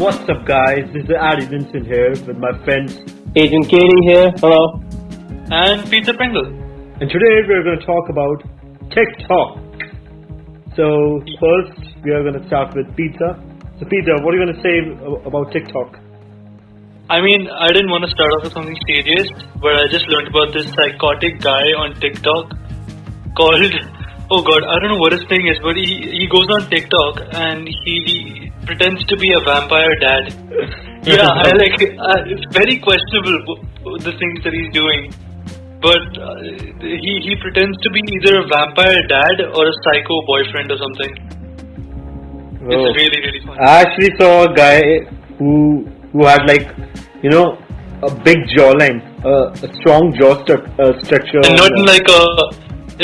What's up, guys? This is Addy Vincent here with my friends Agent Katie here. Hello. And Pizza Pringle. and today we're going to talk about TikTok. So first we are going to start with Pizza. So Pizza, what are you going to say about TikTok? I mean, I didn't want to start off with something serious, but I just learned about this psychotic guy on TikTok called, oh god, I don't know what his thing is, but he goes on TikTok and he pretends to be a vampire dad. Yeah, it's very questionable the things that he's doing. But he pretends to be either a vampire dad or a psycho boyfriend or something. It's really, really funny. I actually saw a guy who had a big jawline, a strong jaw structure. And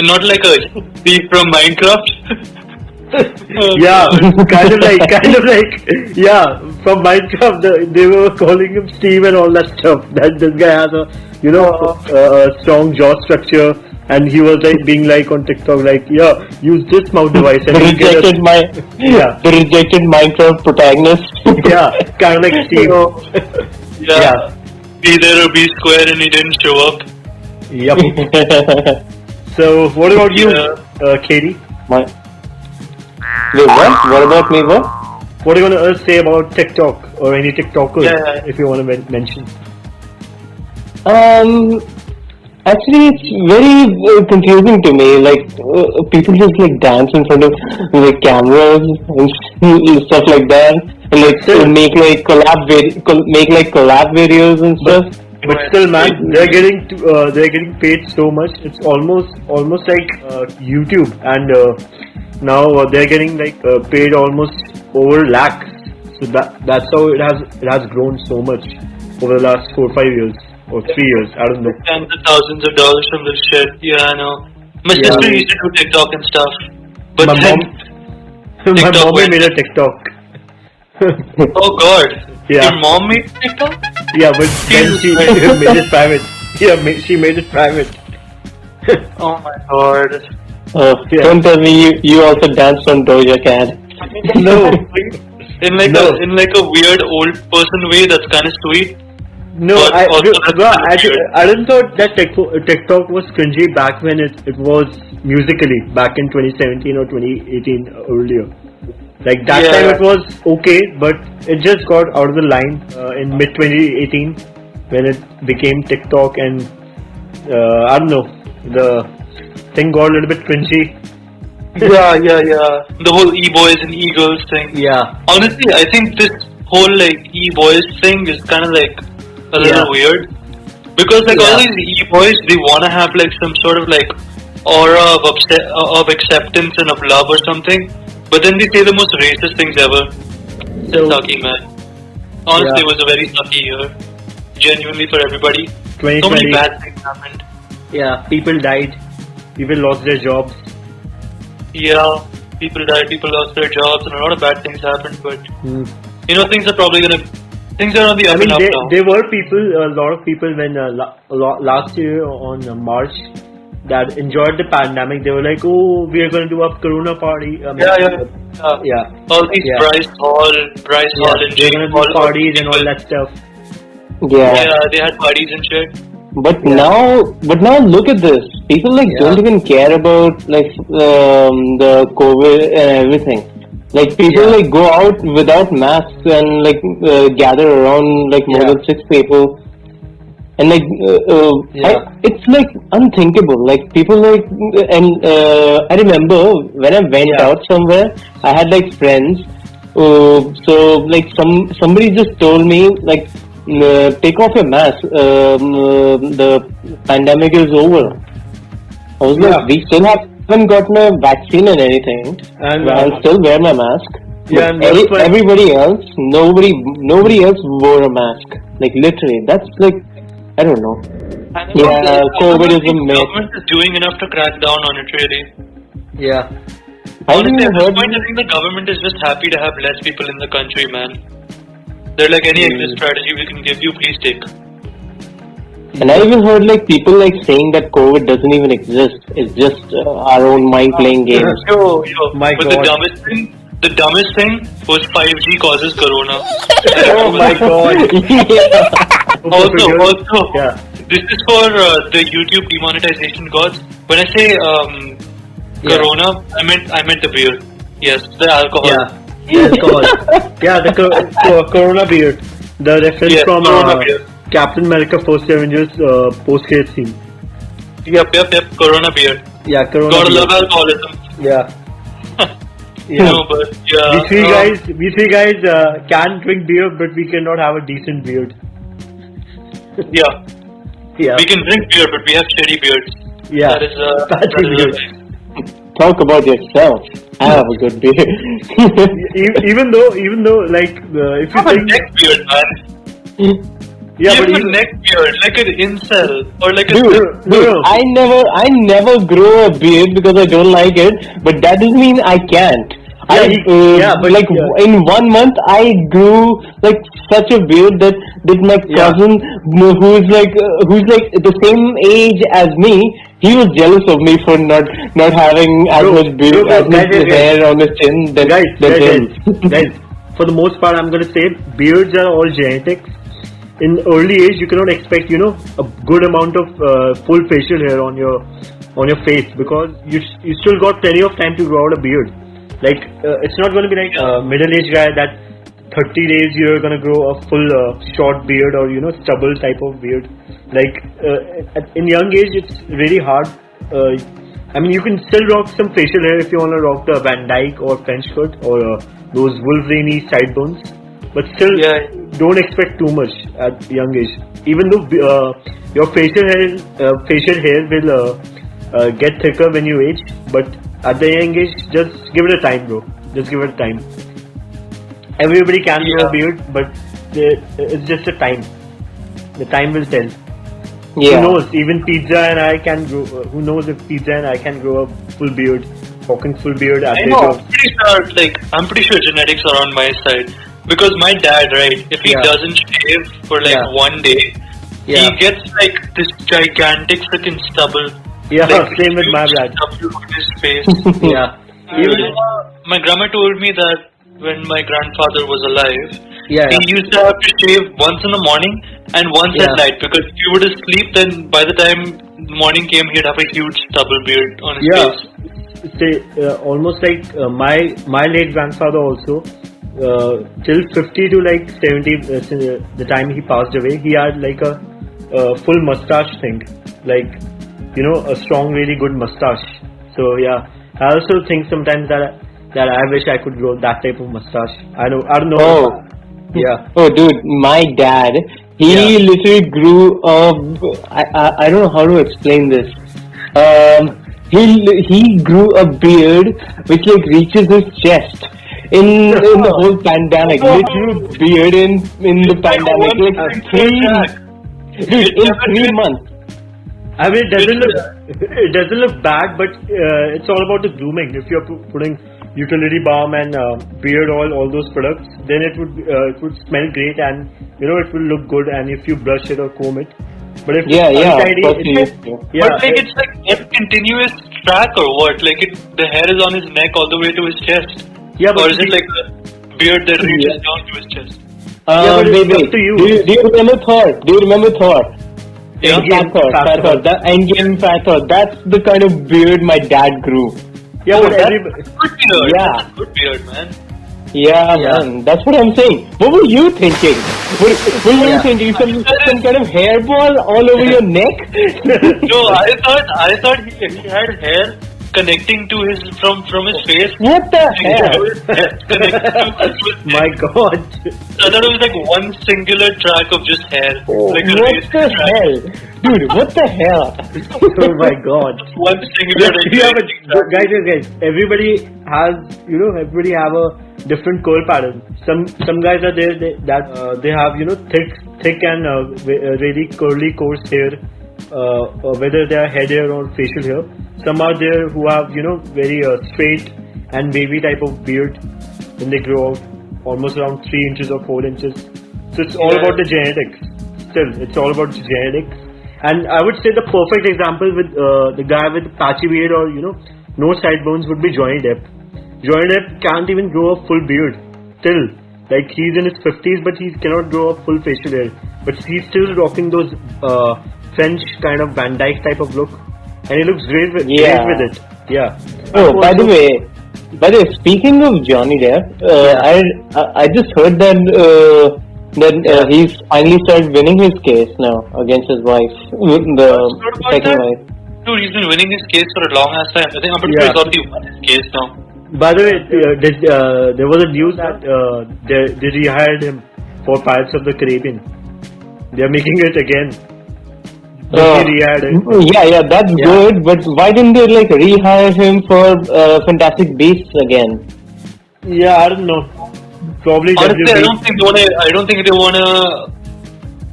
not like a thief from Minecraft. Yeah, kind of like from Minecraft. They were calling him Steve and all that stuff. That this guy has a strong jaw structure, and he was being on TikTok use this mouse device and The rejected Minecraft protagonist. Yeah, kind of like Steve. Yeah. Be there or be square, and he didn't show up. Yep. So what about you, Katie? Wait, what? What about me? What? What are you going to say about TikTok or any TikTokers, if you want to mention? Actually, it's very confusing to me. People just dance in front of cameras and stuff like that, and make collab videos and stuff. But still, man, they're getting paid so much. It's almost like YouTube, and now they're getting paid almost over lakhs. So that's how it has grown so much over the last 4 or 5 years. Or 3 years, I don't know. Tens of thousands of dollars from this shit. Yeah, I know. My sister used to do TikTok and stuff. But my mom made a TikTok. Oh god. Yeah. Your mom made TikTok? Yeah, but then she made it private. Yeah, she made it private. Oh my god. Don't tell me you also danced on Doja Cat. No. In a weird old person way that's kind of sweet. No, I didn't thought that TikTok was cringy back when it was musically back in 2017 or 2018 earlier. That time it was okay, but it just got out of the line in mid 2018 when it became TikTok, and I don't know, the thing got a little bit cringy. Yeah. The whole e-boys and e-girls thing. Yeah. Honestly, I think this whole e-boys thing is kind of a little weird, because all these e-boys, they want to have some sort of aura of acceptance and of love or something, but then they say the most racist things ever. So sucky, man. Honestly, it was a very sucky year, genuinely, for everybody. So many bad things happened. Yeah, people died, people lost their jobs. Yeah, people died, people lost their jobs, and a lot of bad things happened, but things are on the up and up now. There were a lot of people when last year on March that enjoyed the pandemic. They were like, "Oh, we are going to do a Corona party." Yeah. All these Bryce Hall and they're going to do parties and all that stuff. Yeah, they had parties and shit. But now look at this. People don't even care about the COVID and everything. People go out without masks and gather around more than 6 people, and it's unthinkable. People and I remember when I went out somewhere, I had friends. Somebody just told me take off your mask. The pandemic is over. I was we still haven't gotten a vaccine or anything, and I'll still wear my mask. Yeah, and everybody else, nobody else wore a mask. Literally, that's I don't know. COVID is a myth. The government is doing enough to crack down on it, really. Yeah. Honestly, at this point, I think the government is just happy to have less people in the country, man. They're any exit strategy we can give you, please take. And I even heard people saying that COVID doesn't even exist. It's just our own mind playing games. But the dumbest thing the dumbest thing was 5G causes corona. Oh my god. Also, Yeah. this is for the YouTube demonetization gods. When I say corona, I meant the beer. Yes, the alcohol. Yeah. Yes, God. Yeah, the Corona beard. The reference from Corona beard. Captain America First Avengers post-credit scene. Yep. Corona beer. Yeah, Corona Gotta beard. love alcoholism. Yeah. Yeah. No, but yeah. We three guys can drink beer, but we cannot have a decent beard. Yeah. Yeah. We can drink beer, but we have shitty beards. Yeah. That is Patchy beard. Talk about yourself. I have a good beard. even though, like, if you have a think, neck beard, man. yeah, You but have a even, neck beard, like an incel, or like a... Dude, no. I never grow a beard because I don't like it, but that doesn't mean I can't. Yeah, but in 1 month I grew like such a beard that my cousin who's like the same age as me, he was jealous of me for not having as much beard, as much hair on his chin than him. Guys, for the most part, I'm gonna say beards are all genetics. In early age, you cannot expect a good amount of full facial hair on your face, because you still got plenty of time to grow out a beard. Like it's not going to be like a middle-aged guy that 30 days you're going to grow a full short beard or stubble type of beard. Like in young age, it's really hard. I mean, you can still rock some facial hair if you want to rock the Van Dyke or French cut or those Wolverine sideburns, but still don't expect too much at young age. Even though your facial hair will get thicker when you age, but at the young age, just give it a time, bro. Just give it a time. Everybody can grow a beard, but it's just a time. The time will tell. Yeah. Who knows? Even Pizza and I can grow. Who knows if Pizza and I can grow a full beard, fucking full beard at the age of... I'm pretty sure genetics are on my side, because my dad, right? If he doesn't shave for 1 day, he gets like this gigantic freaking stubble. Yeah, same with my dad. On his face. Yeah. Even my grandma told me that when my grandfather was alive, he used to have to shave once in the morning and once at night, because if he would sleep, then by the time morning came, he'd have a huge stubble beard on his face. Say almost like my late grandfather also, till 50 to like 70, the time he passed away, he had like a full mustache thing, like a strong, really good mustache. So yeah, I also think sometimes that I wish I could grow that type of mustache. I don't know. Oh. Yeah. Oh, dude, my dad, he literally grew I don't know how to explain this. He grew a beard which like reaches his chest. In the whole pandemic, he grew a beard in the pandemic, in 3 months. I mean, it doesn't look bad, but it's all about the grooming. If you're putting utility balm and beard oil, all those products, then it would smell great, and it will look good. And if you brush it or comb it, but if it's untidy, but like it's like a continuous track or what? Like the hair is on his neck all the way to his chest. Yeah, but or is it like a beard that reaches down to his chest? But it's up to you. Do you remember Thor? Endgame Fat Thor. That Endgame Fat Thor. That's the kind of beard my dad grew. Yeah, but that's good beard. Yeah, that's a good beard, man. Yeah, man. That's what I'm saying. What were you thinking? Were you thinking some kind of hairball all over your neck? No, I thought he had hair connecting to his from his face. What the hell? My God! I thought it was like one singular track of just hair. Like what the hell, dude? What the hell? Oh my God! One singular. Guys, everybody has everybody have a different curl pattern. Some guys are there that they have thick and really curly coarse hair. Whether they are head hair or facial hair. Some are there who have very straight and wavy type of beard when they grow out, almost around 3 inches or 4 inches. So it's all about the genetics. Still, it's all about the genetics. And I would say the perfect example with the guy with patchy beard or no sideburns would be Johnny Depp. Johnny Depp can't even grow a full beard. Still, like he's in his 50s, but he cannot grow a full facial hair. But he's still rocking those French kind of Van Dyke type of look, and he looks great with it. Yeah. Oh, by the way, speaking of Johnny Depp, I just heard that he's finally started winning his case now against his wife, the second wife. Dude, he's been winning his case for a long ass time. I think I'm pretty sure he's already won his case now. By the way, there was a news that they rehired him for Pirates of the Caribbean. They're making it again. Yeah, that's good. But why didn't they rehire him for Fantastic Beasts again? Yeah, I don't know. Probably. Honestly, I don't think they wanna.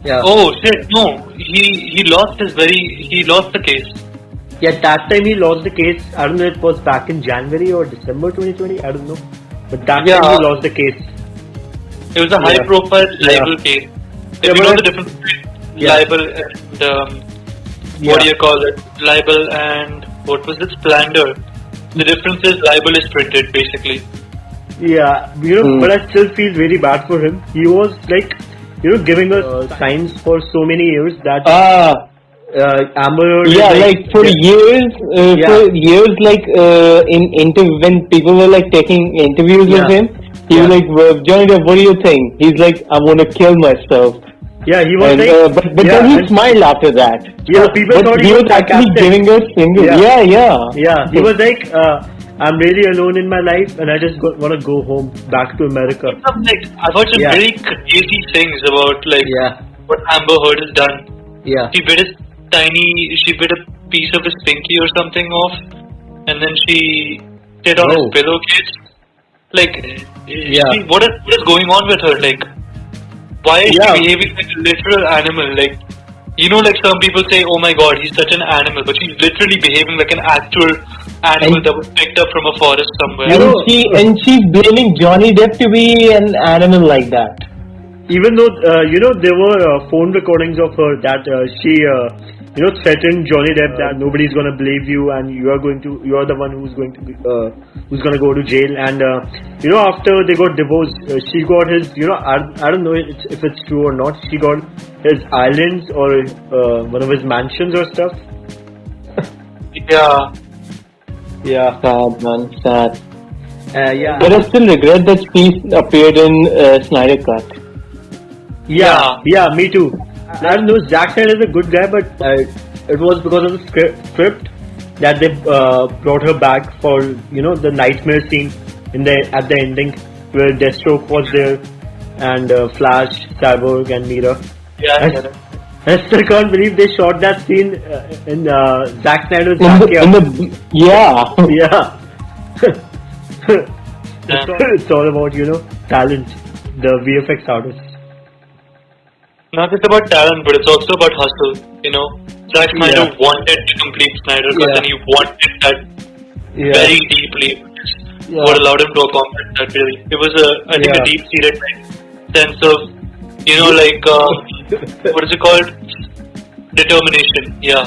Yeah. Oh shit! No, he lost the case. Yeah, that time he lost the case. I don't know. It was back in January or December 2020. I don't know. But that time he lost the case. It was a high-profile libel case. If you know the difference between libel and what do you call it? Libel and what was it? Slander. The difference is libel is printed basically. Yeah, but I still feel very bad for him. He was giving us signs for so many years that Amber Heard. Yeah, for years, when people were taking interviews with him, he was like, Johnny Depp, what do you think? He's like, I want to kill myself. Yeah, he was but then he smiled after that. Yeah, people thought he was actually giving us singles. Yeah, he was like, I'm really alone in my life and I just want to go home, back to America. I've heard some very crazy things about what Amber Heard has done. Yeah. She bit a piece of his pinky or something off, and then she did on his pillowcase. What is going on with her? Why is she behaving like a literal animal? Some people say, oh my god, he's such an animal, but she's literally behaving like an actual animal that was picked up from a forest somewhere. And she's blaming Johnny Depp to be an animal like that. Even though, there were phone recordings of her that she, threatened Johnny Depp that nobody's gonna believe you and you are the one who's going to go to jail. And, after they got divorced, she got his, I don't know if it's true or not, she got his islands or one of his mansions or stuff. Yeah. Yeah. Sad, man. Sad. But I still regret that she appeared in Snyder Cut. Yeah, me too. I don't know, Zack Snyder is a good guy, but it was because of the script that they brought her back for, the nightmare scene at the ending where Deathstroke was there and Flash, Cyborg and Mira. Yeah, I still can't believe they shot that scene in Zack Snyder's Yeah. It's all about, talent, the VFX artists. Not just about talent, but it's also about hustle. Zack Snyder wanted to complete Snyder Cut, and he wanted that very deeply. What allowed him to accomplish that really. It was I think a deep-seated sense of, what is it called? Determination. Yeah.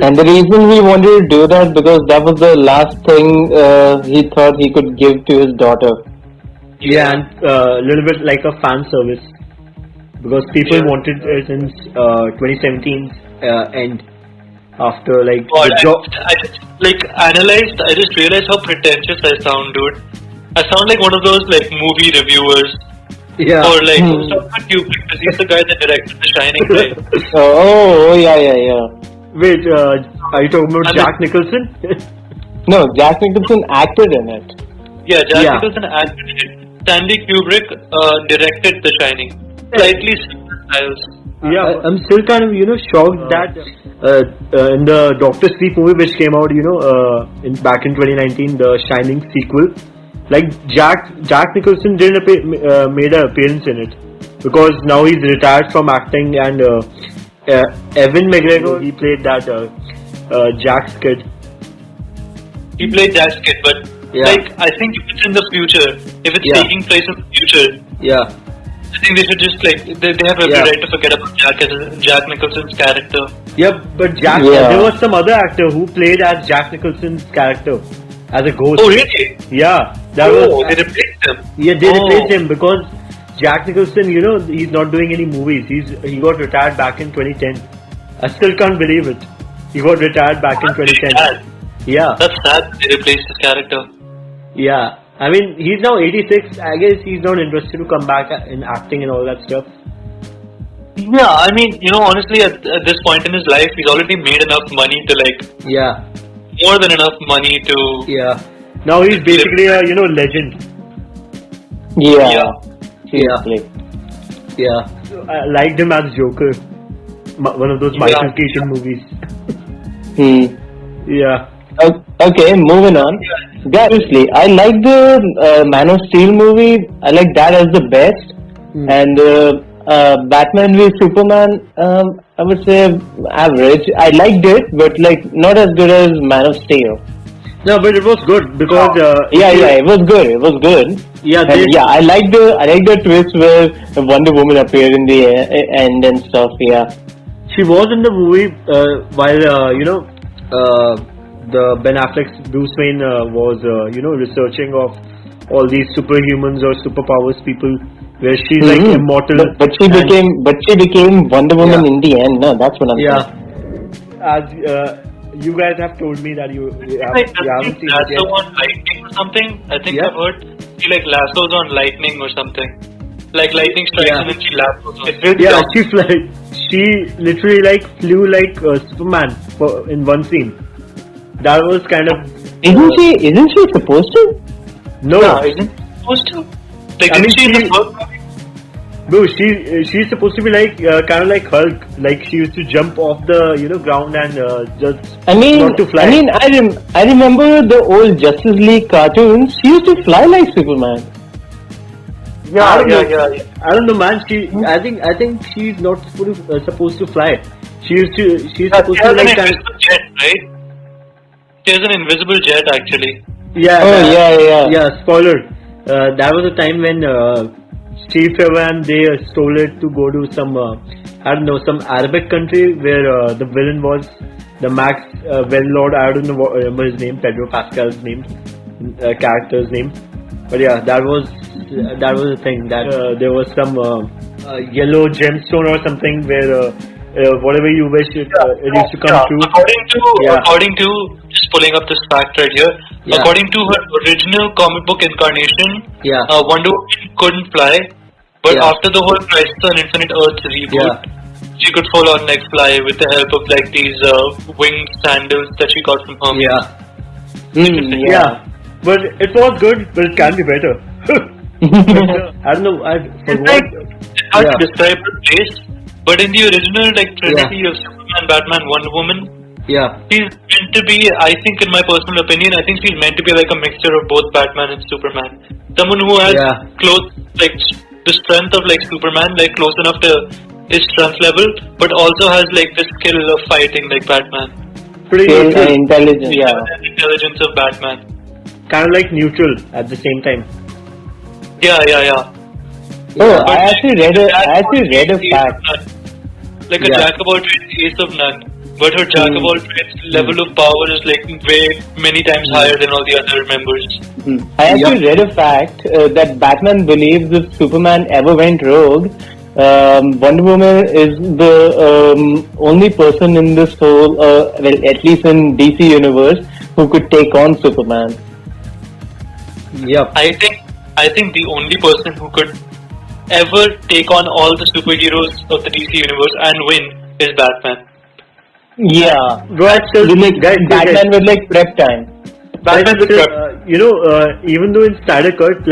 And the reason he wanted to do that because that was the last thing he thought he could give to his daughter. Yeah, and a little bit like a fan service. Because people wanted it since 2017's end. After I just realized how pretentious I sound, dude. I sound like one of those movie reviewers. Yeah. Or Sean Penn, because he's the guy that directed The Shining, right? Yeah. Wait, are you talking about Jack Nicholson? No, Jack Nicholson acted in it. Yeah, Jack Nicholson acted in it. Stanley Kubrick directed The Shining. Slightly similar styles. Yeah, I'm still kind of shocked that in the Doctor Sleep movie which came out back in 2019, the Shining sequel, Jack Nicholson didn't made an appearance in it because now he's retired from acting, and Evan McGregor, he played that Jack's kid. He played Jack's kid, but I think if it's in the future, if it's taking place in the future, I think they should just they have every right to forget about Jack Nicholson's character. Yeah, but there was some other actor who played as Jack Nicholson's character. as a ghost. Oh, really? Yeah, that They replaced him. Yeah, they replaced him because Jack Nicholson, he's not doing any movies. He got retired back in 2010. I still can't believe it. He got retired back in 2010. Sad. Yeah. That's sad that they replaced his character. Yeah. I mean, he's now 86. I guess he's not interested to come back in acting and all that stuff. Yeah, I mean, honestly, at this point in his life, he's already made enough money to Yeah. more than enough money to. Yeah. Now he's basically a legend. Yeah. Yeah. I liked him as Joker. One of those Michael Keaton movies. Yeah. Okay, moving on. Yeah, seriously, I like the Man of Steel movie. I like that as the best. And Batman v Superman, I would say average. I liked it, but not as good as Man of Steel. No, but it was good because it was good. It was good. Yeah, I like the twist where Wonder Woman appeared in the end and stuff. Yeah, she was in the movie while the Ben Affleck's Bruce Wayne was researching of all these superhumans or superpowers people, where she's immortal. But she became Wonder Woman in the end. No, that's what I'm saying. As you guys have told me that you haven't seen it yet. Lasso on lightning or something. I think I've heard she lassos on lightning or something. Like lightning strikes and then she lassos on it. She literally flew like Superman in one scene. That was kind of. Isn't she supposed to? No, isn't she supposed to? Didn't she in the first movie? Bro, she's supposed to be kind of like Hulk. She used to jump off the ground and just not to fly. I remember the old Justice League cartoons. She used to fly like Superman. I don't know, man. I think she's not supposed to fly. She's supposed to invisible jet, right? She has an invisible jet, actually. Yeah. Spoiler. That was a time when Steve Trevor and they stole it to go to some some Arabic country where the villain was the Max Well-Lord. I don't remember his name, Pedro Pascal's name, character's name. But yeah, that was the thing that there was some yellow gemstone or something where whatever you wish it used to come true. According to just pulling up this fact right here, according to her original comic book incarnation, Wonder Woman couldn't fly, but after the whole Crisis on Infinite Earths reboot, she could full on fly with the help of these winged sandals that she got from Hermes. But it was good, but it can be better. I don't know. It's hard to describe the place, but in the original trilogy of Superman, Batman, Wonder Woman, she's meant to be, I think in my personal opinion, I think she's meant to be a mixture of both Batman and Superman. Someone who has close, the strength of Superman, close enough to his strength level, but also has the skill of fighting like Batman. Pretty intelligent, intelligence of Batman. Kind of neutral at the same time. Yeah. Oh, I actually read a fact. A jack of all trades, ace of none. But her jack of all trades level of power is way many times higher than all the other members. I actually read a fact that Batman believes if Superman ever went rogue, Wonder Woman is the only person in this whole, at least in DC universe, who could take on Superman. Yep. I think the only person who could ever take on all the superheroes of the DC universe and win is Batman. Yeah. Batman with prep time. Batman with prep. Even though in Snyder Cut,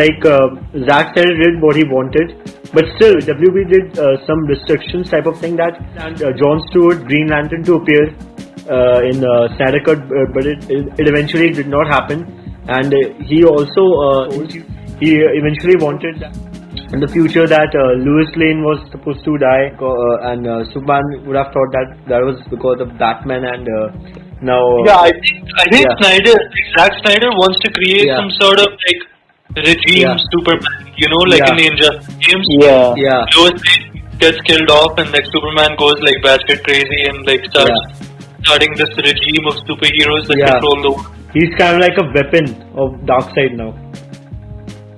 Zack Snyder did what he wanted, but still WB did some restrictions type of thing that Jon Stewart, Green Lantern to appear in Snyder Cut, but it eventually did not happen. And he also he eventually wanted in the future that Lois Lane was supposed to die, and Superman would have thought that was because of Batman, and now I think Zack Snyder wants to create some sort of regime Superman, in the Injustice games. Lois Lane gets killed off, and Superman goes batshit crazy and starting this regime of superheroes that control the world. he's kind of like a weapon of Darkseid now.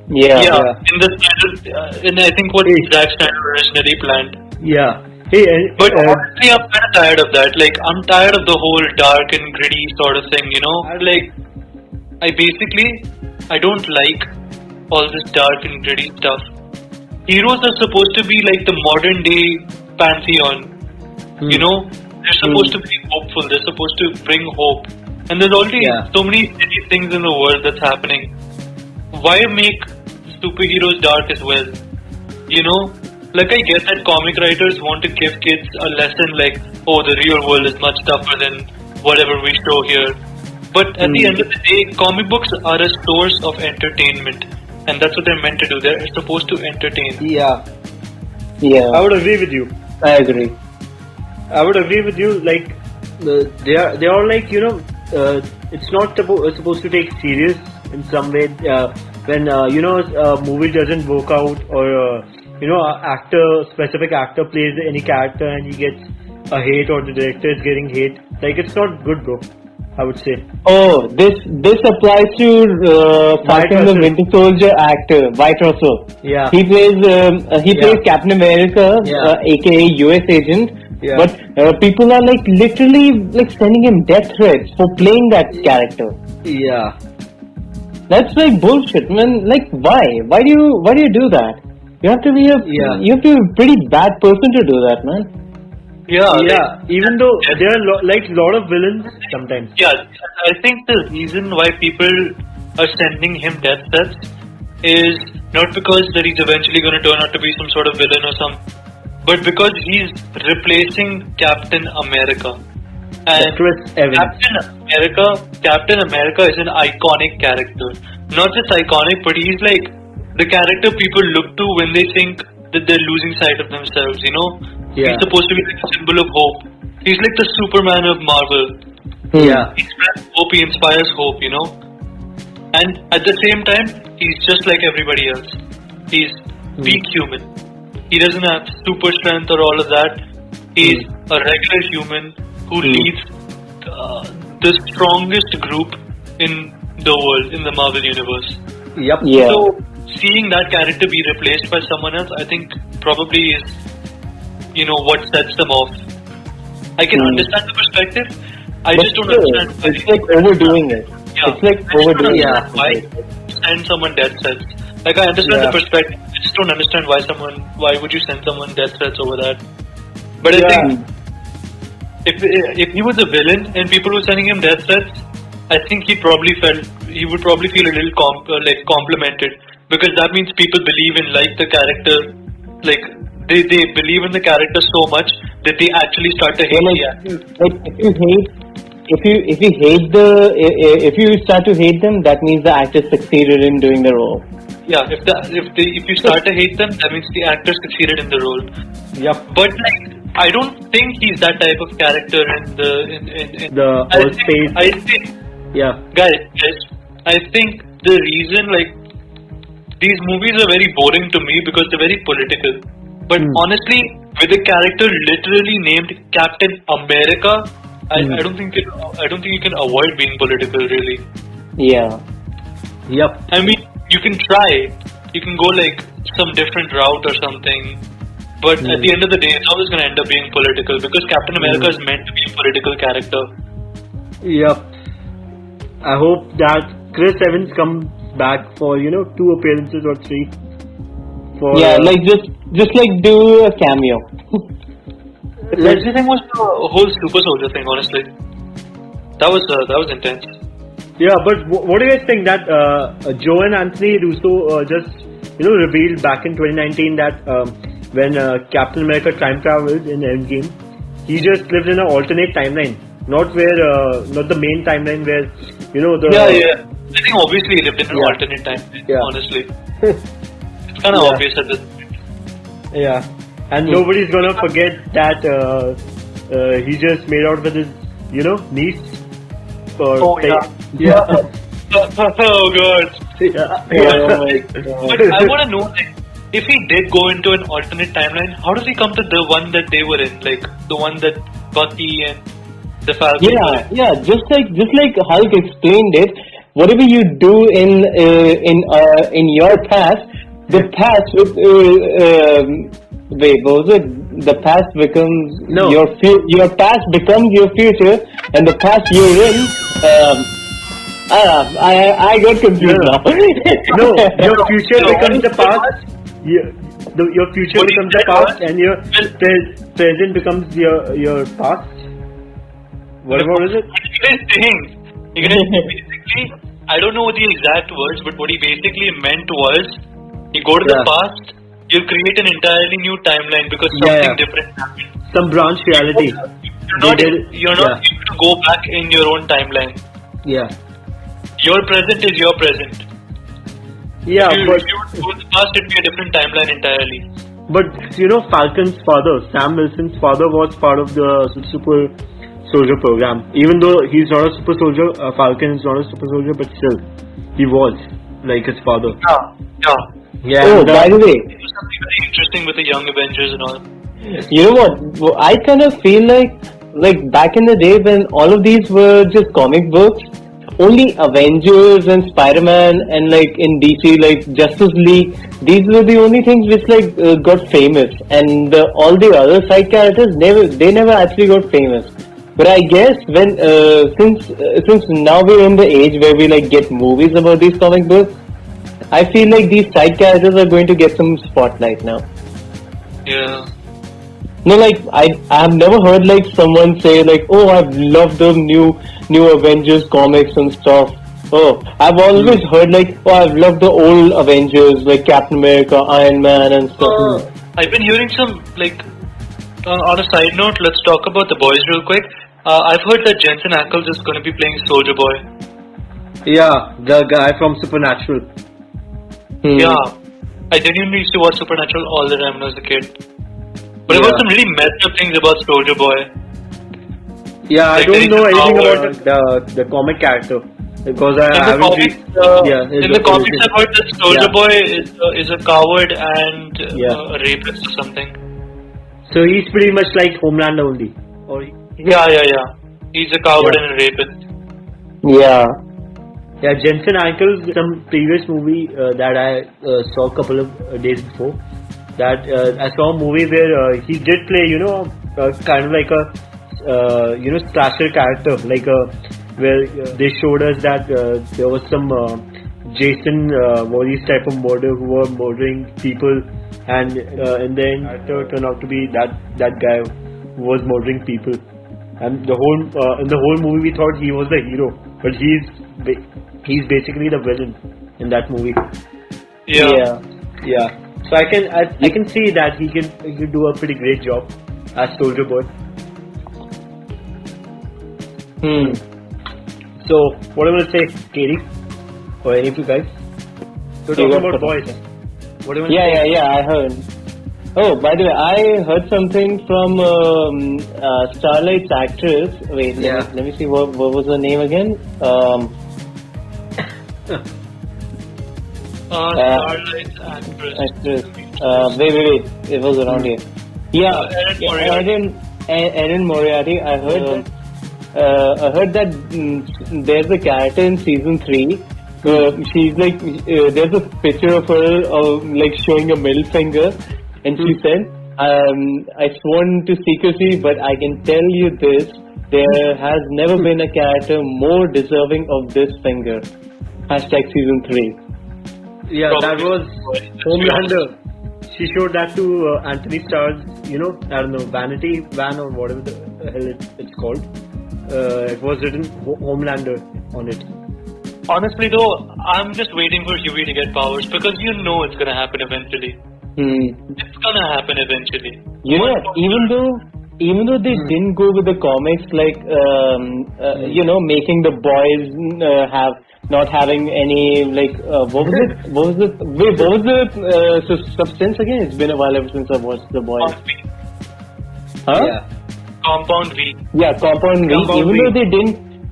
Yeah. In the in I think what Zack Snyder originally planned. Yeah. Hey, But honestly, I'm kind of tired of that. Like, I'm tired of the whole dark and gritty sort of thing, you know? Like, I don't like all this dark and gritty stuff. Heroes are supposed to be like the modern day pantheon. You know? They're supposed to be hopeful. They're supposed to bring hope. And there's already so many shitty things in the world that's happening. Why make superheroes dark as well? You know? Like, I get that comic writers want to give kids a lesson like, oh, the real world is much tougher than whatever we show here. But at the end of the day, comic books are a source of entertainment. And that's what they're meant to do. They're supposed to entertain. Yeah. Yeah. I would agree with you. I agree. I would agree with you. Like, they are like, you know, it's not supposed to take serious in some way. When you know, a movie doesn't work out, or you know, specific actor plays any character and he gets a hate, or the director is getting hate. Like, it's not good, bro. I would say. Oh, this applies to Falcon the Winter Soldier actor, White Russell. Yeah. He plays Captain America, aka US agent. Yeah. But people are like literally like sending him death threats for playing that character. Yeah. That's like bullshit, man. Like, why? Why do you do that? You have to be you have to be a pretty bad person to do that, man. Yeah. Even though there are like a lot of villains sometimes. Yeah, I think the reason why people are sending him death threats is not because that he's eventually going to turn out to be some sort of villain or but because he's replacing Captain America. And Captain America is an iconic character. Not just iconic, but he's like the character people look to when they think that they're losing sight of themselves, you know? Yeah. He's supposed to be like a symbol of hope. He's like the Superman of Marvel. Yeah. He spreads hope, he inspires hope, you know? And at the same time, he's just like everybody else. He's weak human. He doesn't have super strength or all of that. He's a regular human who leads the strongest group in the world, in the Marvel universe. Yep. Yeah. So, seeing that character be replaced by someone else, I think probably is, you know, what sets them off. I can understand the perspective. I just don't understand. It's like overdoing it. Yeah. It's like overdoing it. Why send someone death threats? Like, I understand the perspective. I just don't understand why would you send someone death threats over that? But I think if he was a villain and people were sending him death threats, I think he would probably feel a little complimented, because that means people believe in the character, like they believe in the character so much that they actually start to hate the actor. If you start to hate them, that means the actor succeeded in doing the role. Yeah, if you start to hate them, that means the actor succeeded in the role. Yep. But like, I don't think he's that type of character in the whole space. I think, guys, I think the reason these movies are very boring to me because they're very political. But honestly, with a character literally named Captain America, I don't think you can avoid being political, really. Yeah. Yep. I mean, you can try. You can go some different route or something. But at the end of the day, it's always going to end up being political, because Captain America is meant to be a political character. Yep. I hope that Chris Evans comes back for 2 appearances or 3. Just do a cameo. Everything was the whole Super Soldier thing, honestly. That was intense. Yeah, but what do you guys think that Joe and Anthony Russo just revealed back in 2019 that when Captain America time traveled in Endgame, he just lived in an alternate timeline, not the main timeline where I think obviously he lived in an alternate timeline. Honestly, it's kind of obvious at this point. Yeah, and nobody's gonna forget that he just made out with his niece. Oh god. Yeah. But I want to know, if he did go into an alternate timeline, how does he come to the one that they were in? The one that Bucky and The Falcon. Yeah. Just like Hulk explained it, whatever you do in your past, the past wait, what was it? The past becomes your past becomes your future, and the past you're in. I got confused now. No, your future becomes the past. Your future becomes the past, and your present becomes your past. What is it? Basically, I don't know the exact words, but what he basically meant was, you go to the past, you create an entirely new timeline because something different happened. Some branch reality. You're not able to go back in your own timeline. Yeah. Your present is your present. Yeah, if you go to the past, it'd be a different timeline entirely. But Falcon's father, Sam Wilson's father, was part of the super soldier program. Even though he's not a super soldier, Falcon is not a super soldier, but still, he was like his father. Yeah. Oh, by the way, it was something very interesting with the Young Avengers and all. You know what? I kind of feel like back in the day when all of these were just comic books, only Avengers and Spider-Man and in DC Justice League, these were the only things which got famous, and all the other side characters never actually got famous. But I guess when since now we're in the age where we get movies about these comic books, I feel like these side characters are going to get some spotlight now. Yeah. No, I have never heard someone say oh, I've loved the new Avengers comics and stuff. Oh, I've always heard oh, I've loved the old Avengers Captain America, Iron Man and stuff. I've been hearing some on a side note, let's talk about The Boys real quick. I've heard that Jensen Ackles is going to be playing Soldier Boy. Yeah, the guy from Supernatural. Yeah, I genuinely used to watch Supernatural all the time when I was a kid. But I've heard some really messed up things about Soldier Boy. Yeah, I don't know anything about the comic character because I haven't read. In the comics, I've heard that Soldier Boy is a coward and a rapist or something. So he's pretty much like Homelander only. Yeah. He's a coward and a rapist. Yeah. Yeah, Jensen Ackles, some previous movie that I saw a couple of days before. That I saw a movie where he did play, kind of like a, slasher character, where they showed us that there was some Jason Voorhees type of murder who were murdering people, and in the end, actor turned out to be that guy who was murdering people. And the whole in the whole movie we thought he was the hero, but he's basically the villain in that movie. Yeah. So I can see that he can do a pretty great job as Soldier Boy. So what am I gonna say, Katie, or any of you guys? So talking about boys. What am I say? Yeah. I heard. Oh, by the way, I heard something from Starlight's actress. Wait, let me see. What was her name again? Starlight's actress. Wait. It was around here. Yeah, Erin Moriarty. I heard that there's a character in season 3. She's there's a picture of her showing a middle finger, and she said, "I sworn to secrecy, but I can tell you this: there has never been a character more deserving of this finger." #season 3. Yeah, that was Homelander. She showed that to Anthony Starr's, I don't know, Vanity Van or whatever the hell it's called. It was written Homelander on it. Honestly though, I'm just waiting for Hughie to get powers because it's gonna happen eventually. It's gonna happen eventually. Even though they didn't go with the comics making the boys not having any what was the substance again? It's been a while ever since I watched The Boys. Huh? Yeah. Compound V. Yeah, Compound V.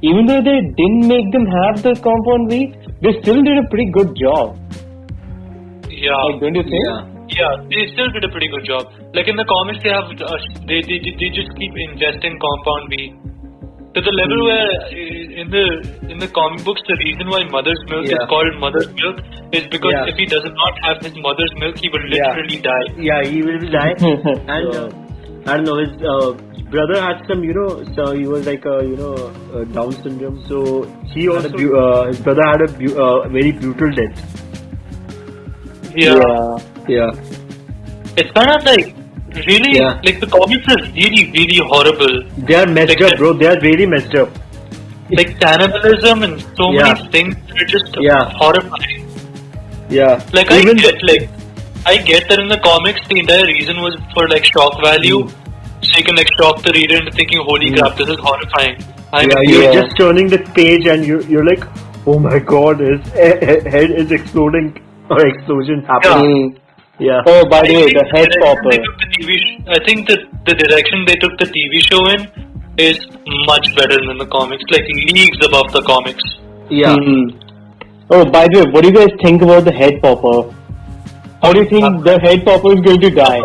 Even though they didn't make them have the Compound V, they still did a pretty good job. Yeah. Don't you think? Yeah, they still did a pretty good job. In the comics, they have they just keep ingesting Compound V. To the level where in the comic books, the reason why mother's milk is called mother's milk is because if he does not have his mother's milk, he will literally die. Yeah, he will die. And I don't know, his brother had some, so he was like Down syndrome. So he also his brother had a very brutal death. Yeah. It's kind of like really like the comics are really horrible. They are messed up, bro. They are really messed up. Like cannibalism and so many things are just horrifying. Yeah. Like I get that in the comics the entire reason was for like shock value. So you can like shock the reader into thinking, holy crap, this is horrifying. You're just turning the page and you're like, oh my god, his head is exploding or explosion happening. Yeah. Oh, by the way, the head popper. I think that the direction they took the TV show in is much better than the comics, like leagues above the comics. Yeah. Oh, by the way, what do you guys think about the head popper? How do you think the head popper is going to die?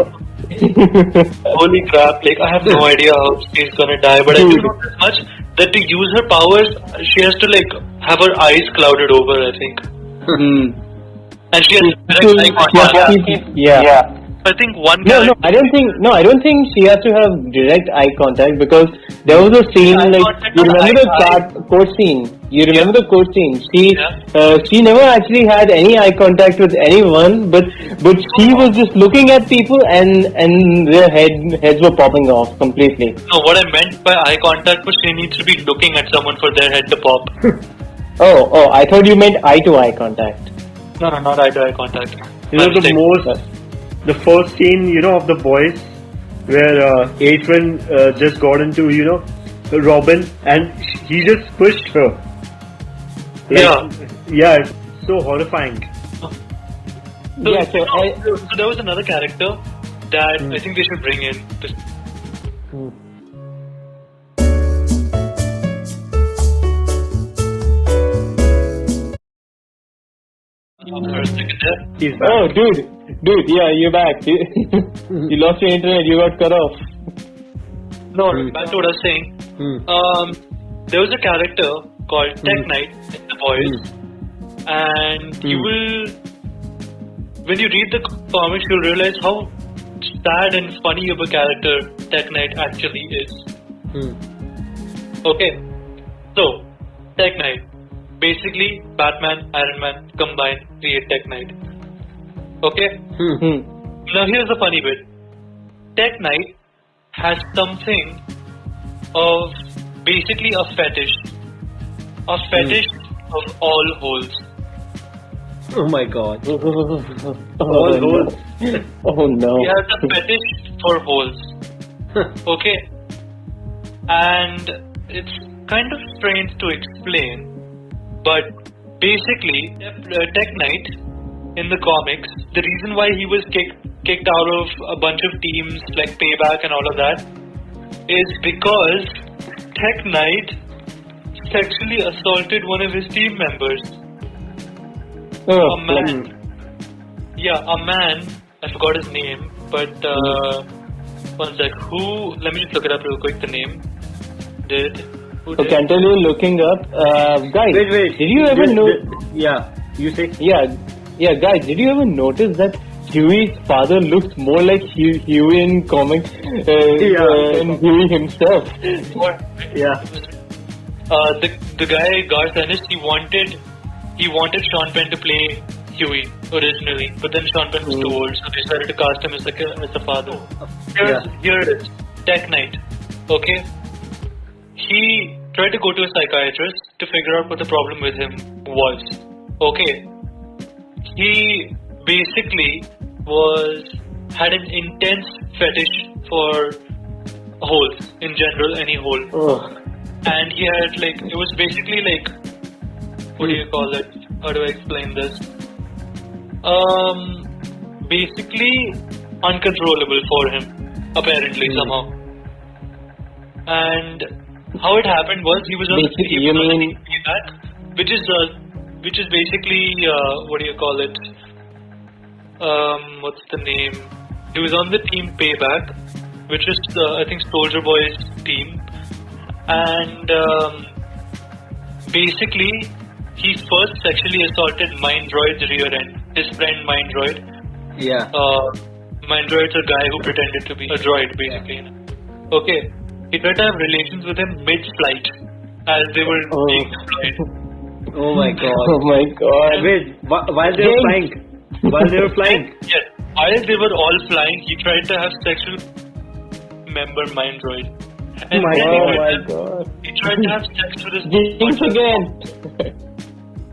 Holy crap, like I have no idea how she's gonna die, but I do know this much that to use her powers, she has to like have her eyes clouded over, I think. And she has direct eye contact. I think one guy. I don't think she has to have direct eye contact because there was a scene like you remember the court scene. She never actually had any eye contact with anyone, but she was just looking at people and their heads were popping off completely. No, what I meant by eye contact was she needs to be looking at someone for their head to pop. Oh, I thought you meant eye to eye contact. No, not eye to eye contact. The first scene, of the boys, where Adrian just got into, Robin, and he just pushed her. Yeah, it's so horrifying. So there was another character that I think they should bring in. Oh, dude, yeah, you're back. You lost your internet, you got cut off. No, back to what I was saying. There was a character called Tech Knight in The Boys, and you will, when you read the comics, you'll realize how sad and funny of a character Tech Knight actually is. Okay, so Tech Knight. Basically, Batman, Iron Man combined create Tech Knight. Okay? Now here's the funny bit. Tech Knight has something of basically a fetish. A fetish of all holes. Oh my god. All holes. Oh no. He has a fetish for holes. Okay? And it's kind of strange to explain. But basically, Tech Knight in the comics, the reason why he was kicked out of a bunch of teams like Payback and all of that is because Tech Knight sexually assaulted one of his team members. A man. Yeah, a man. I forgot his name, but one sec. Let me just look it up real quick. The name. Okay, until you're looking up, guys, wait. Did you ever know? You say? Yeah, guys, did you ever notice that Huey's father looks more like Huey in comics than Huey himself? Yeah. The guy Garth Ennis, he wanted Sean Penn to play Huey originally, but then Sean Penn was too old, so they decided to cast him as the father. Here it is, Tech Knight. Okay. He tried to go to a psychiatrist to figure out what the problem with him was. Okay. He basically had an intense fetish for holes in general, any hole. And he had it was basically what do you call it? How do I explain this? Basically uncontrollable for him, apparently somehow. And how it happened was he was on the team Payback, which is basically what do you call it? What's the name? He was on the team Payback, which is I think Soldier Boy's team, and basically he first sexually assaulted Mindroid's rear end, his friend Mindroid. Yeah. Mindroid's a guy who pretended to be a droid, basically. Okay, he tried to have relations with him mid-flight as they were being deployed. Oh my god. Oh my god. Wait, while they were flying? While they were flying? Yes, while they were all flying, he tried to have sex with member Mindroid. And My then god. he tried to have sex with his Jinx butler. again.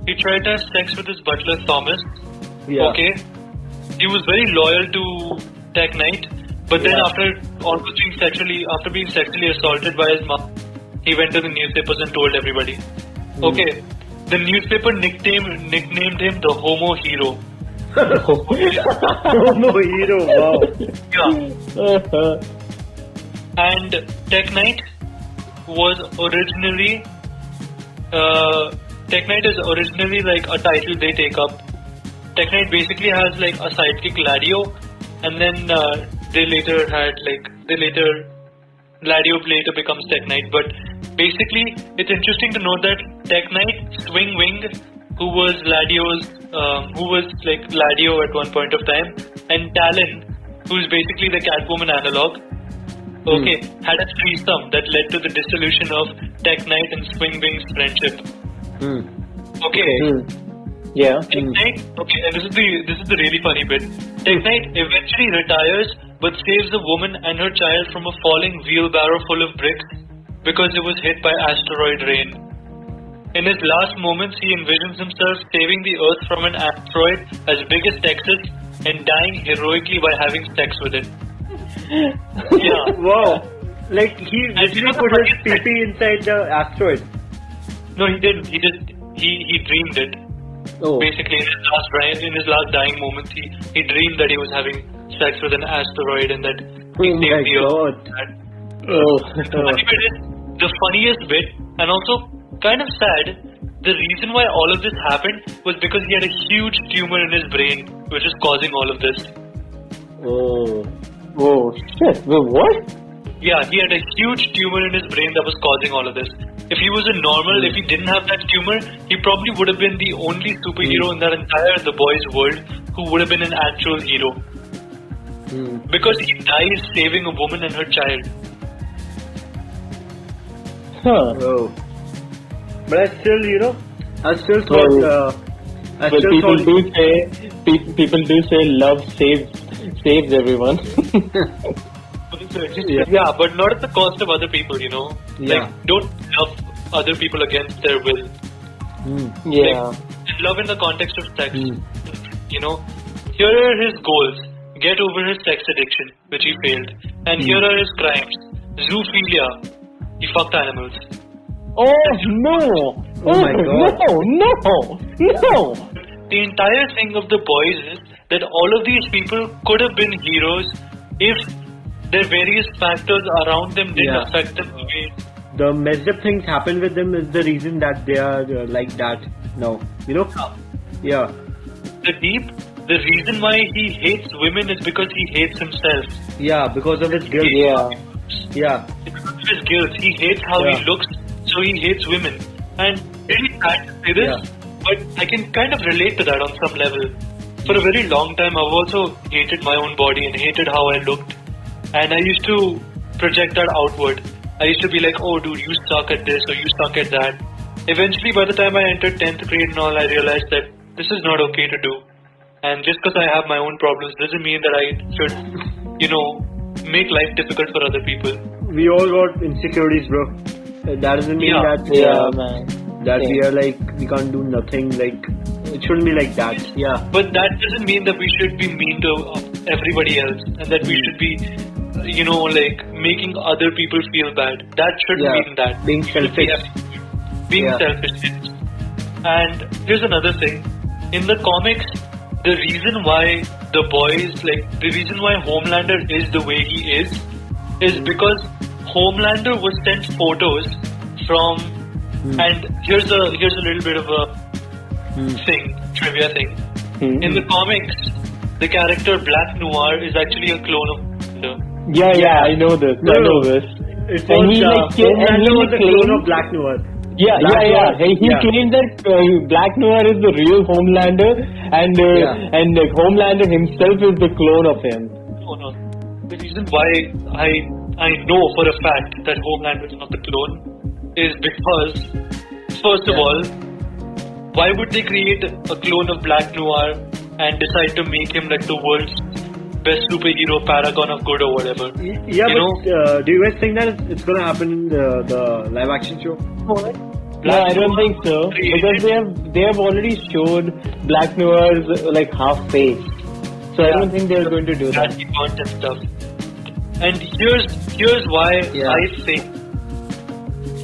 He tried to have sex with his butler Thomas. Yeah. Okay. He was very loyal to Tech Knight, but then after being sexually assaulted by his mom, he went to the newspapers and told everybody. Okay. The newspaper nicknamed him the Homo Hero. Homo hero, wow. Yeah. And Tech Knight was originally Tech Knight is originally like a title they take up. Tech Knight basically has like a sidekick Ladio, and then Ladio later becomes Tech Knight. But basically, it's interesting to note that Tech Knight, Swing Wing, who was Ladio at one point of time, and Talon, who's basically the Catwoman analog, had a threesome that led to the dissolution of Tech Knight and Swing Wing's friendship. Okay. Yeah. Tech Knight, and this is the really funny bit. Tech Knight eventually retires, but saves a woman and her child from a falling wheelbarrow full of bricks because it was hit by asteroid rain. In his last moments, he envisions himself saving the Earth from an asteroid as big as Texas and dying heroically by having sex with it. Yeah. Wow. Like he literally put his pee inside the asteroid. No, he didn't. He dreamed it. Oh. Basically, in his last dying moments, he dreamed that he was having sex with an asteroid and that he saved the Earth. The funniest bit, and also kind of sad, the reason why all of this happened was because he had a huge tumor in his brain, which is causing all of this. Oh shit! Wait, what? Yeah, he had a huge tumor in his brain that was causing all of this. If he was if he didn't have that tumor, he probably would have been the only superhero in that entire The Boys world who would have been an actual hero. Because he dies saving a woman and her child. Oh. But I still thought, people do say love saves everyone. Yeah, but not at the cost of other people, Yeah. Like, don't love other people against their will. Yeah. Like, love in the context of sex. Here are his goals. Get over his sex addiction, which he failed. And here are his crimes. Zoophilia. He fucked animals. Oh no! Oh my god. No! The entire thing of The Boys is that all of these people could have been heroes if their various factors around them didn't affect them the way. The messed up things happen with them is the reason that they are like that now. Yeah. The reason why he hates women is because he hates himself. Yeah, because of his guilt. Yeah. Because of his guilt. He hates how he looks, so he hates women. And really sad to say this, but I can kind of relate to that on some level. For a very long time, I've also hated my own body and hated how I looked. And I used to project that outward. I used to be like, oh dude, you suck at this or you suck at that. Eventually, by the time I entered 10th grade and all, I realized that this is not okay to do. And just because I have my own problems doesn't mean that I should, make life difficult for other people. We all got insecurities, bro. That doesn't mean that we are like, we can't do nothing. Like, it shouldn't be like that. Yeah. But that doesn't mean that we should be mean to everybody else and that we should be, making other people feel bad. That shouldn't mean that. Being selfish. Being selfish. And here's another thing. In the comics, the reason why The Boys, the reason why Homelander is the way he is because Homelander was sent photos from, and here's a little bit of a trivia thing. In the comics, the character Black Noir is actually a clone of Homelander. Yeah, I know this. It was Homelander was the clone of Black Noir. He claimed that Black Noir is the real Homelander, and Homelander himself is the clone of him. No. The reason why I know for a fact that Homelander is not the clone is because, first of all, why would they create a clone of Black Noir and decide to make him like the world's best superhero, paragon of good or whatever? Do you guys think that it's gonna happen in the live action show? No, I don't think so, because they have already showed Black Noir's like half face, so I don't think they're going to do that. And stuff. And here's why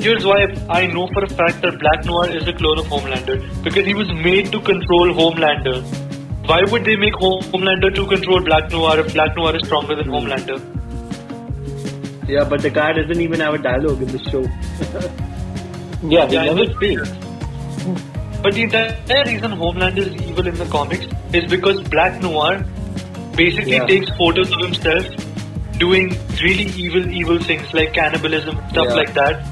Here's why I know for a fact that Black Noir is a clone of Homelander, because he was made to control Homelander. Why would they make Homelander to control Black Noir if Black Noir is stronger than Homelander? Yeah, but the guy doesn't even have a dialogue in the show. He never speaks. But the entire reason Homelander is evil in the comics is because Black Noir basically takes photos of himself doing really evil things like cannibalism, stuff like that.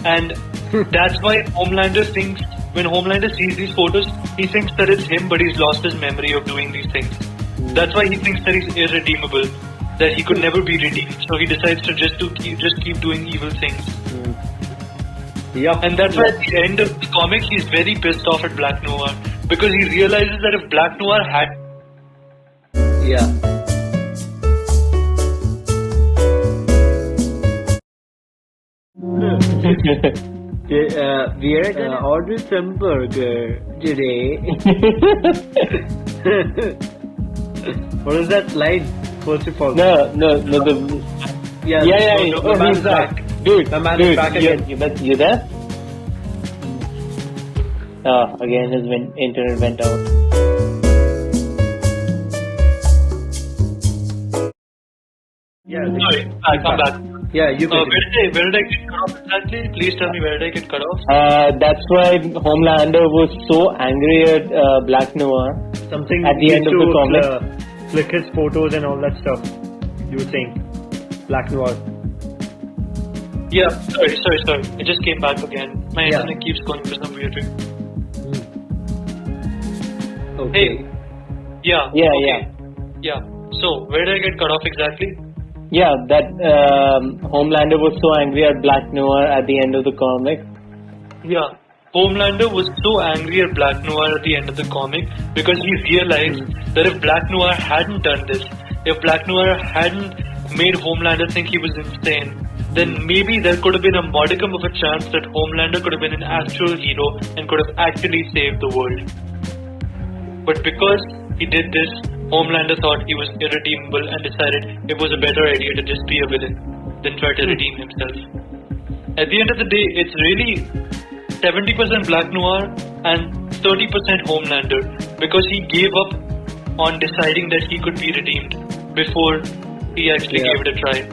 And that's why Homelander thinks, when Homelander sees these photos, he thinks that it's him, but he's lost his memory of doing these things. That's why he thinks that he's irredeemable, that he could never be redeemed. So he decides to just keep doing evil things. And that's why at the end of the comic, he's very pissed off at Black Noir, because he realizes that if Black Noir had... We are at order some burger today. What is that line? First of all. No. He's back. Dude, the man is back again. You there? Again his internet went out. Sorry, I'm back. Yeah, you can. Where did I get cut off exactly? Please tell me, where did I get cut off? That's why Homelander was so angry at Black Noir. Something at the end of the comic. Flick his photos and all that stuff. You were saying Black Noir. Yeah, sorry. I just came back again. My internet keeps going for some weird reason. Okay. Hey. Yeah. So, where did I get cut off exactly? Yeah, that Homelander was so angry at Black Noir at the end of the comic. Yeah, Homelander was so angry at Black Noir at the end of the comic because he realized that if Black Noir hadn't done this, if Black Noir hadn't made Homelander think he was insane, then maybe there could have been a modicum of a chance that Homelander could have been an actual hero and could have actually saved the world. But because he did this, Homelander thought he was irredeemable and decided it was a better idea to just be a villain than try to redeem himself. At the end of the day, it's really 70% Black Noir and 30% Homelander, because he gave up on deciding that he could be redeemed before he actually gave it a try.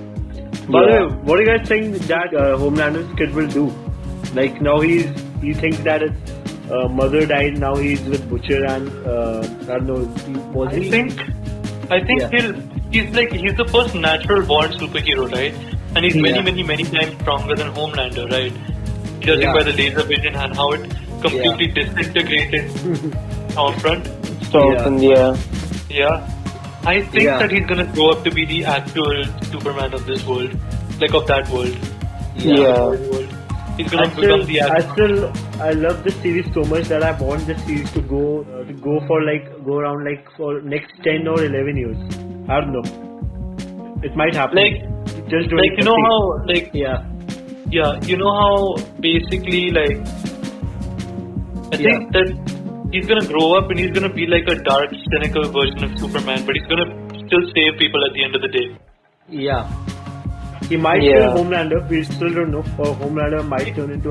By the way, what do you guys think that Homelander's kid will do? Like now he thinks that his mother died, now he's with Butcher and I don't know, I think he's the first natural born superhero, right? And he's many times stronger than Homelander, right? Judging by the laser vision and how it completely disintegrated Stormfront. Yeah. I think that he's gonna grow up to be the actual Superman of this world, like of that world. He's gonna become the actual. I love this series so much that I want this series to go around for next 10 or 11 years. I don't know. It might happen. You know how basically I think that he's gonna grow up and he's gonna be like a dark, cynical version of Superman, but he's gonna still save people at the end of the day. Yeah. He might kill Homelander, we still don't know. Or Homelander might turn into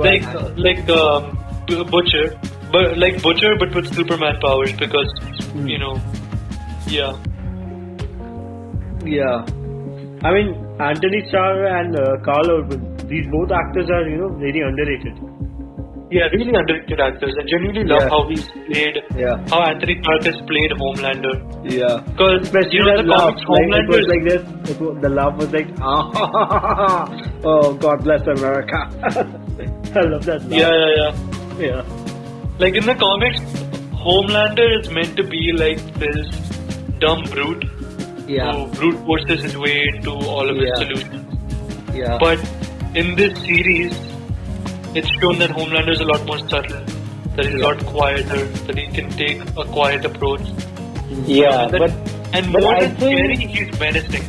Butcher, but with Superman powers, because I mean, Anthony Starr and Carl Urban, these both actors are very underrated. Yeah, really underrated actors. I genuinely love Yeah. how he's played, Yeah. how Anthony Stark has played Homelander. Yeah. Because, Especially you know, that the laugh. comics, Like, it Homelander was is... like this. The laugh was like, oh, God bless America. I love that laugh. Yeah. Yeah. Like, in the comics, Homelander is meant to be like this dumb brute Yeah. who brute forces his way into all of his Yeah. solutions. Yeah. But in this series, it's shown that Homelander is a lot more subtle, that he's a lot quieter, that he can take a quiet approach. Yeah, And but more I than think- scary, he's menacing.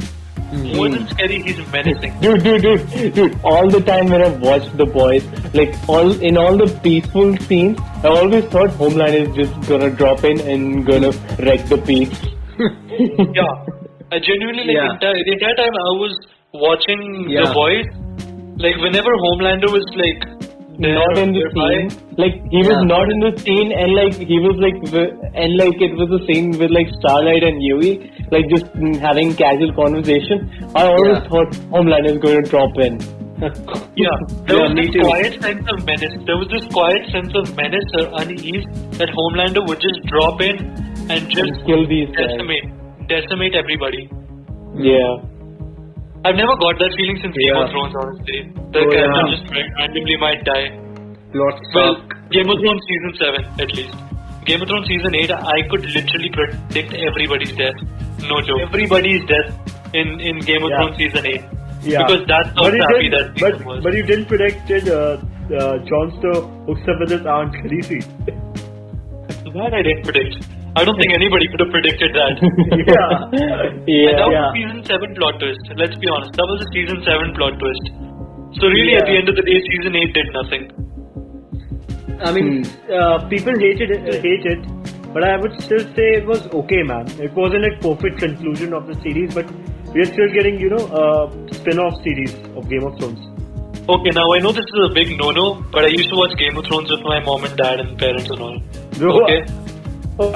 More than scary, he's menacing. dude, all the time when I've watched The Boys, like in all the peaceful scenes, I always thought Homelander is just gonna drop in and gonna wreck the peace. Yeah. I genuinely, Yeah. the entire time I was watching Yeah. The Boys, like whenever Homelander was like there, Not in the nearby, scene, like he was Yeah. not in the scene, and like he was like, and like it was a scene with like Starlight and Hughie, like just having casual conversation. I always Yeah. thought Homelander is going to drop in. Yeah, there Yeah, was me this too. quiet sense of menace. There was this quiet sense of menace or unease that Homelander would just drop in and just kill these guys. decimate everybody. Yeah. I've never got that feeling since Game Yeah. of Thrones, honestly. The Oh, character yeah. just randomly might die. Lord Well, Stark. Game of Thrones season 7 at least. Game of Thrones season 8, I could literally predict everybody's death. No joke. Everybody's death in Game of Yeah. Thrones season 8. Yeah. Because that's how But you crappy didn't- that season was. But you didn't predict Jon Snow hooks up with his aunt Khaleesi. That I didn't predict. I don't think anybody could have predicted that. Yeah. And that Yeah. was Yeah. a season 7 plot twist. Let's be honest. That was a season 7 plot twist. So really, at the Yeah. end of the day, season 8 did nothing. I mean, people hate it, but I would still say it was okay, man. It wasn't a perfect conclusion of the series, but we are still getting, spin-off series of Game of Thrones. Okay, now I know this is a big no-no, but I used to watch Game of Thrones with my mom and dad and parents and all. Bro, Okay? Oh,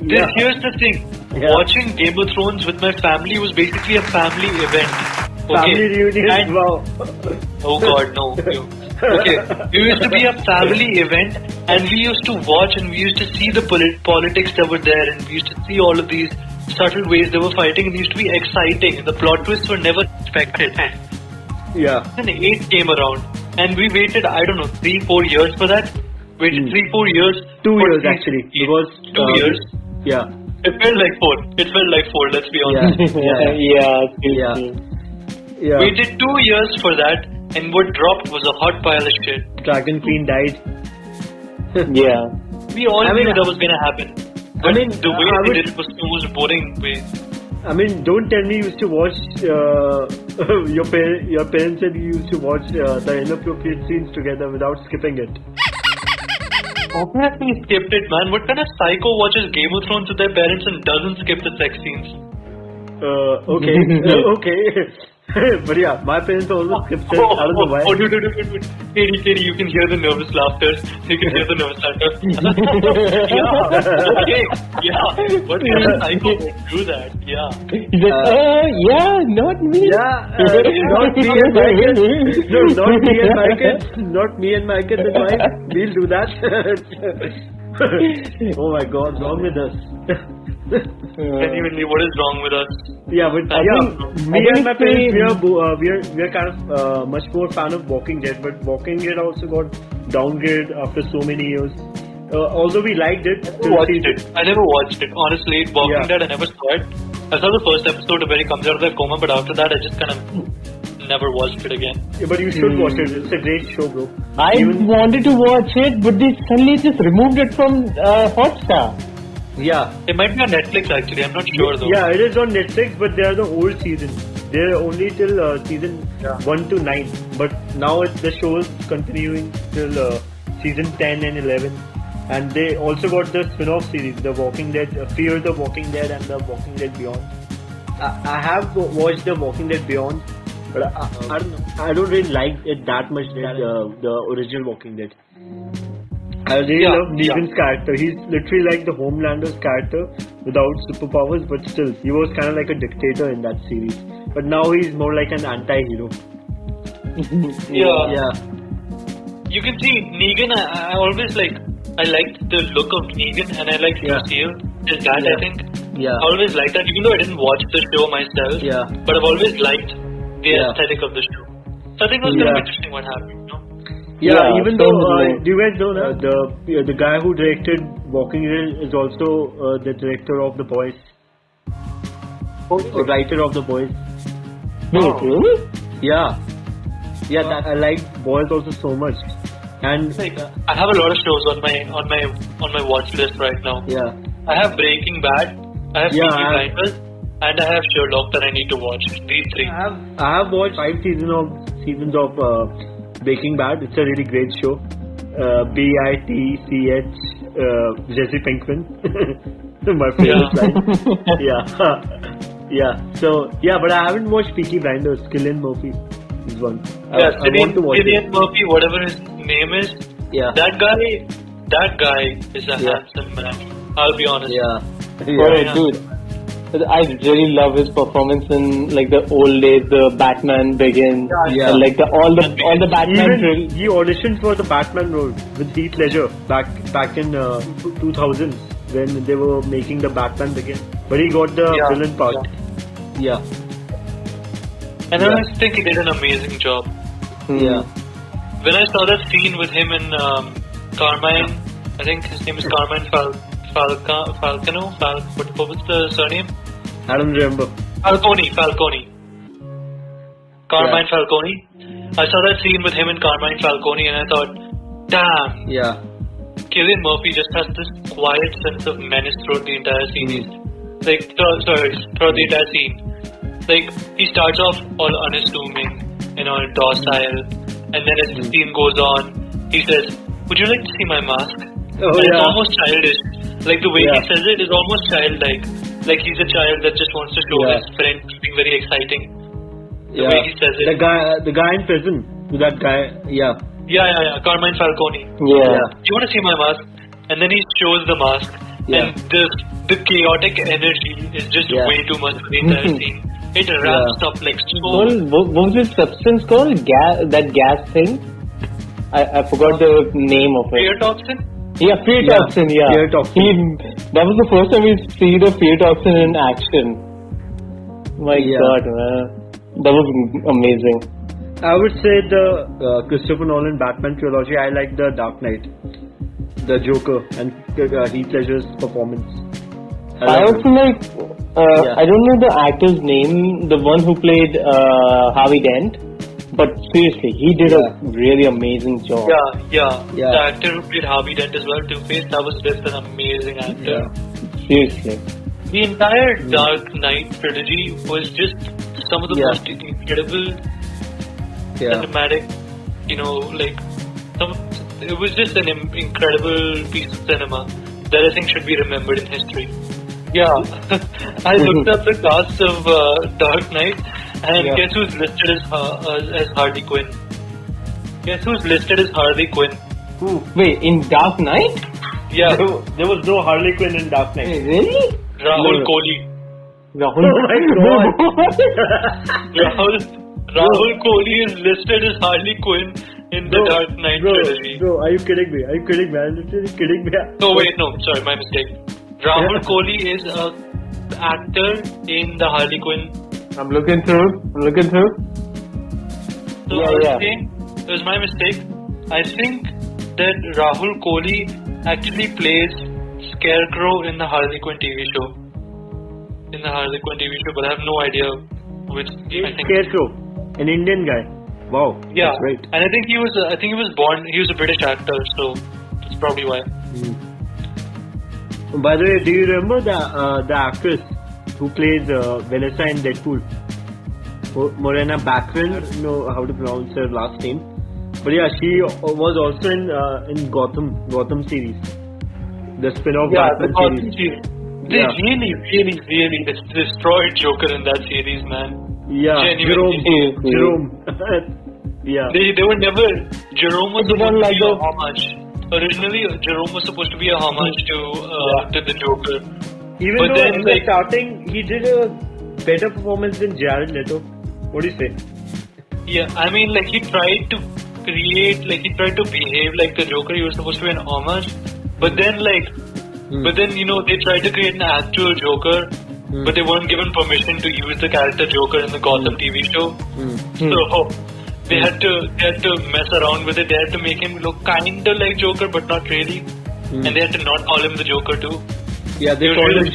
yeah. Here's the thing. Yeah. Watching Game of Thrones with my family was basically a family event. Okay? Family reunion. And- Wow. Oh god, no. Okay, it used to be a family event, and we used to watch and we used to see the politics that were there, and we used to see all of these subtle ways they were fighting, and it used to be exciting. The plot twists were never expected. Yeah. And 8 came around, and we waited, I don't know, 3-4 years for that. Waited 3-4 years. 2 for years season actually. 8. Because 2 years. Yeah. It felt like 4. It felt like 4, let's be honest. Yeah. Yeah. Yeah. We did 2 years for that, and what dropped was a hot pile of shit. Dragon Queen died. Yeah. We all I mean, knew that was gonna happen. But mean, the way I they would- did it was the most boring way. I mean, don't tell me you used to watch your parents said you used to watch the inappropriate scenes together without skipping it. Obviously skipped it, man. What kind of psycho watches Game of Thrones with their parents and doesn't skip the sex scenes? Okay, okay. But yeah, my parents also skipped it. I don't know why. Oh, dude. Katie, you can hear the nervous laughter. You can hear the nervous laughter. Yeah, okay, yeah. What kind of psycho would do that? Yeah. He's like, yeah, not me. Yeah, not me and my kids. No, not me and my kids. Not me and my kids and wife. We'll do that. Oh my God, wrong with us. Genuinely, what is wrong with us? Yeah, but I me think and my parents, same. we are kind of much more fan of Walking Dead, but Walking Dead also got downgraded after so many years. Although we liked it, I never watched it. Honestly, Walking Yeah. Dead, I never saw it. I saw the first episode when he comes out of the coma, but after that, I just kind of never watched it again. Yeah, but you should watch it. It's a great show, bro. I wanted to watch it, but they suddenly just removed it from Hotstar. Yeah. It might be on Netflix actually. I'm not sure though. Yeah, it is on Netflix, but they are the old seasons. They're only till season 1 to 9. But now the show is continuing till season 10 and 11. And they also got the spin-off series, The Walking Dead, Fear the Walking Dead and The Walking Dead Beyond. I have watched The Walking Dead Beyond, but I don't know. I don't really like it that much like the original Walking Dead. I really love Negan's character. He's literally like the Homelander's character without superpowers, but still, he was kind of like a dictator in that series. But now he's more like an anti-hero. Yeah. Yeah. You can see Negan. I always I liked the look of Negan, and I liked Yeah. Lucille. Is that Yeah. I think. Yeah. I always liked that, even though I didn't watch the show myself. Yeah. But I've always liked the Yeah. aesthetic of the show. So I think it was kind Yeah. of interesting what happened. Yeah, Yeah, even though totally. do you guys know that the guy who directed Walking Dead is also the director of The Boys, or writer of The Boys. Wait, really? Yeah, yeah. That I like Boys also so much, and I have a lot of shows on my watch list right now. yeah, I have Breaking Bad, I have Yeah, Peaky I have- Blinders, and I have Sherlock that I need to watch. These three. I have watched 5 seasons of Breaking Bad. It's a really great show. BITCH Jesse Pinkman, my favorite line. Yeah. So yeah, but I haven't watched Peaky Blinders. Cillian Murphy is one. Yeah, I want to watch Cillian it. Murphy, whatever his name is. Yeah. That guy is a handsome man. I'll be honest. Yeah. Oh, Yeah. dude. I really love his performance in the old days, the Batman Begins, Yeah. and all the Batman. Even he auditioned for the Batman role with Heath Ledger back in 2000s when they were making the Batman Begin, but he got the villain part. Yeah. And I always think he did an amazing job. Yeah. When I saw that scene with him and Carmine, I think his name is Carmine Falcano. What was the surname? I don't remember. Falcone. Carmine Falcone. I saw that scene with him and Carmine Falcone, and I thought, damn, Yeah. Cillian Murphy just has this quiet sense of menace throughout the entire series. Throughout the entire scene. He starts off all unassuming and all docile, and then as the scene goes on, he says, "Would you like to see my mask?" Oh, And it's yeah. almost childish. The way he says it is almost childlike. He's a child that just wants to show his friend something very exciting. The way he says it. The guy in prison. That guy. Yeah. Yeah. Carmine Falcone. Yeah. You want to see my mask? And then he shows the mask. Yeah. And the chaotic energy is just way too much for the entire scene. It wraps up so... What was this substance called? That gas thing? I forgot the name of it. Fear toxin? Yeah, fear toxin, yeah. Fear toxin. That was the first time we see the fear toxin in action. My God, man. That was amazing. I would say the Christopher Nolan Batman trilogy. I like the Dark Knight, the Joker, and Heath Ledger's performance. I also like. I don't know the actor's name, the one who played Harvey Dent, but seriously, he did a really amazing job. Yeah. The actor who played Harvey Dent as well, Two-Face, that was just an amazing actor. Yeah. Seriously. The entire Dark Knight trilogy was just some of the most incredible cinematic, it was just an incredible piece of cinema that I think should be remembered in history. Yeah, I looked up the cast of Dark Knight, and guess who's listed as Harley Quinn? Guess who's listed as Harley Quinn? Who? Wait, in Dark Knight? Yeah. There was no Harley Quinn in Dark Knight. Wait, really? Rahul Kohli. Rahul. Oh my God. Rahul Kohli is listed as Harley Quinn in the Dark Knight trilogy. Bro, are you kidding me? I'm literally kidding me. No, wait, no, sorry, my mistake. Rahul Kohli is an actor in the Harley Quinn. I'm looking through. So I think it was my mistake. I think that Rahul Kohli actually plays Scarecrow in the Harley Quinn TV show. But I have no idea which. I think Scarecrow, an Indian guy. Wow. Yeah, That's right. and I think he was born. He was a British actor, so that's probably why. By the way, do you remember the actress who plays Vanessa in Deadpool? Morena Baccarin. I don't know how to pronounce her last name, but yeah, she was also in Gotham series, the spin-off Batman series. They really destroyed Joker in that series, man. Yeah, Genuinely. Jerome. Yeah. They were never. Jerome was They don't supposed to like be a the- homage. Originally, Jerome was supposed to be a homage to the Joker. Even But though then, in the starting he did a better performance than Jared Leto. What do you say? Yeah, I mean, like he tried to behave like the Joker. He was supposed to be an homage, but then they tried to create an actual Joker, but they weren't given permission to use the character Joker in the Gotham TV show. So they had to mess around with it. They had to make him look kinda like Joker, but not really, and they had to not call him the Joker too. Yeah, they called him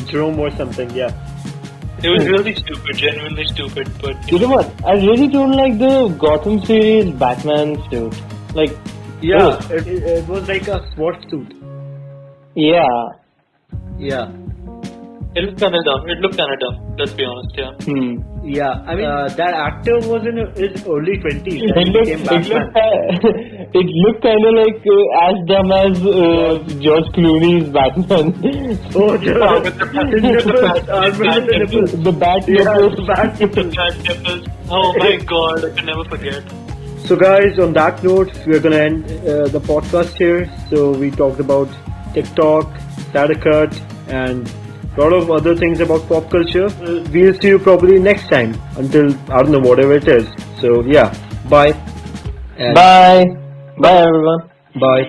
Jerome or something. Yeah. It was really stupid, genuinely stupid. But you know what? I really don't like the Gotham series Batman suit. Like, yeah, it was like a SWAT suit. Yeah. Yeah. it looked kind of dumb. Let's be honest, yeah. Yeah, I mean, that actor was in his early 20s. It looked kind of like as dumb as George Clooney's Batman. Oh, the bat nipples. Oh my god, I can never forget. So guys, on that note, we're gonna end the podcast here. So we talked about TikTok, Snyder Cut, and a lot of other things about pop culture. We'll see you probably next time. Until, I don't know, whatever it is. So yeah, bye. Bye. Bye everyone. Bye.